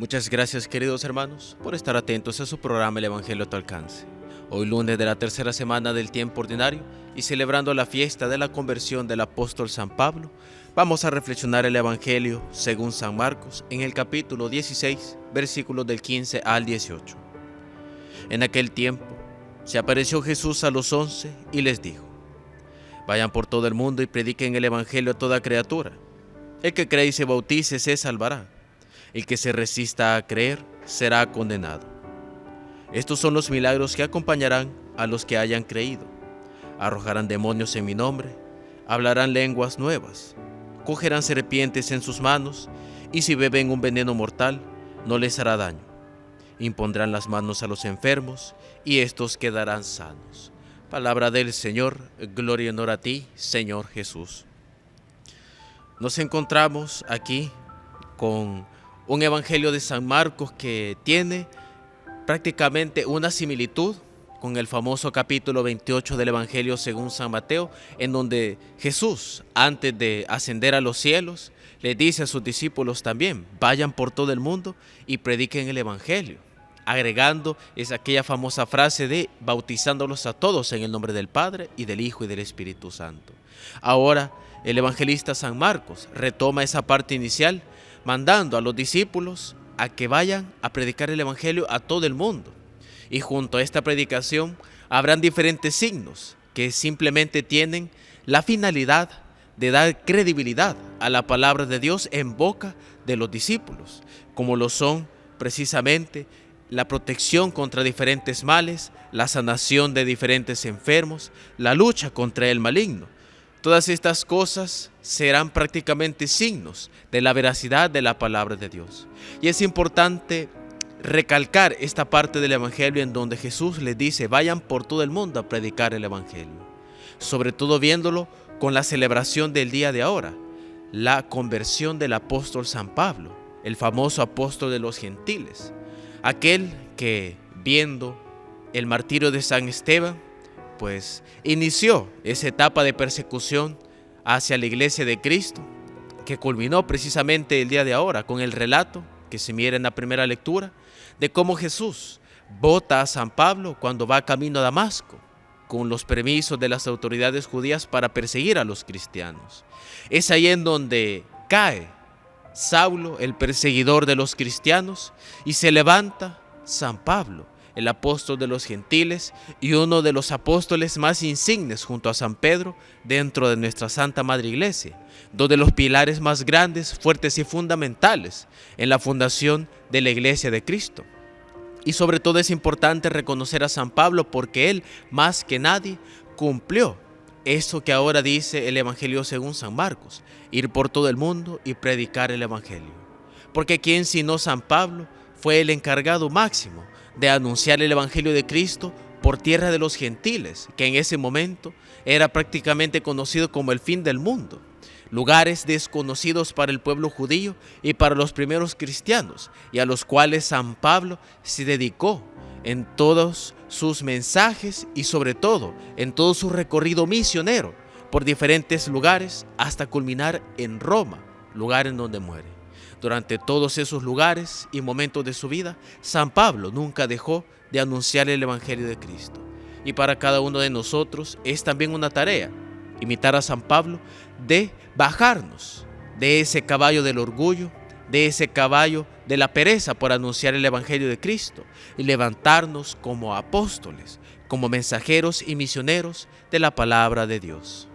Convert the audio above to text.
Muchas gracias, queridos hermanos, por estar atentos a su programa El Evangelio a tu alcance. Hoy lunes de la tercera semana del tiempo ordinario y celebrando la fiesta de la conversión del apóstol San Pablo, vamos a reflexionar el Evangelio según San Marcos en el capítulo 16, versículos del 15 al 18. En aquel tiempo se apareció Jesús a los 11 y les dijo: Vayan por todo el mundo y prediquen el Evangelio a toda criatura. El que cree y se bautice se salvará. El que se resista a creer será condenado. Estos son los milagros que acompañarán a los que hayan creído. Arrojarán demonios en mi nombre, hablarán lenguas nuevas, cogerán serpientes en sus manos, y si beben un veneno mortal, no les hará daño. Impondrán las manos a los enfermos, y estos quedarán sanos. Palabra del Señor, gloria y honor a ti, Señor Jesús. Nos encontramos aquí con un evangelio de San Marcos que tiene prácticamente una similitud con el famoso capítulo 28 del Evangelio según San Mateo, en donde Jesús, antes de ascender a los cielos, le dice a sus discípulos también: vayan por todo el mundo y prediquen el Evangelio, agregando aquella famosa frase de bautizándolos a todos en el nombre del Padre y del Hijo y del Espíritu Santo. Ahora el evangelista San Marcos retoma esa parte inicial, mandando a los discípulos a que vayan a predicar el Evangelio a todo el mundo. Y junto a esta predicación habrán diferentes signos que simplemente tienen la finalidad de dar credibilidad a la palabra de Dios en boca de los discípulos, como lo son precisamente la protección contra diferentes males, la sanación de diferentes enfermos, la lucha contra el maligno. Todas estas cosas serán prácticamente signos de la veracidad de la palabra de Dios. Y es importante recalcar esta parte del Evangelio en donde Jesús les dice: vayan por todo el mundo a predicar el Evangelio. Sobre todo viéndolo con la celebración del día de ahora, la conversión del apóstol San Pablo, el famoso apóstol de los gentiles. Aquel que, viendo el martirio de San Esteban, pues inició esa etapa de persecución hacia la iglesia de Cristo, que culminó precisamente el día de ahora con el relato que se mira en la primera lectura de cómo Jesús bota a San Pablo cuando va camino a Damasco con los permisos de las autoridades judías para perseguir a los cristianos. Es ahí en donde cae Saulo, el perseguidor de los cristianos, y se levanta San Pablo, el apóstol de los gentiles y uno de los apóstoles más insignes junto a San Pedro dentro de nuestra Santa Madre Iglesia, dos de los pilares más grandes, fuertes y fundamentales en la fundación de la Iglesia de Cristo. Y sobre todo es importante reconocer a San Pablo porque él, más que nadie, cumplió eso que ahora dice el Evangelio según San Marcos: ir por todo el mundo y predicar el Evangelio. Porque ¿quién sino San Pablo fue el encargado máximo de anunciar el Evangelio de Cristo por tierra de los gentiles, que en ese momento era prácticamente conocido como el fin del mundo? Lugares desconocidos para el pueblo judío y para los primeros cristianos, y a los cuales San Pablo se dedicó en todos sus mensajes y sobre todo en todo su recorrido misionero por diferentes lugares hasta culminar en Roma, lugar en donde muere. Durante todos esos lugares y momentos de su vida, San Pablo nunca dejó de anunciar el Evangelio de Cristo. Y para cada uno de nosotros es también una tarea imitar a San Pablo, de bajarnos de ese caballo del orgullo, de ese caballo de la pereza por anunciar el Evangelio de Cristo, y levantarnos como apóstoles, como mensajeros y misioneros de la palabra de Dios.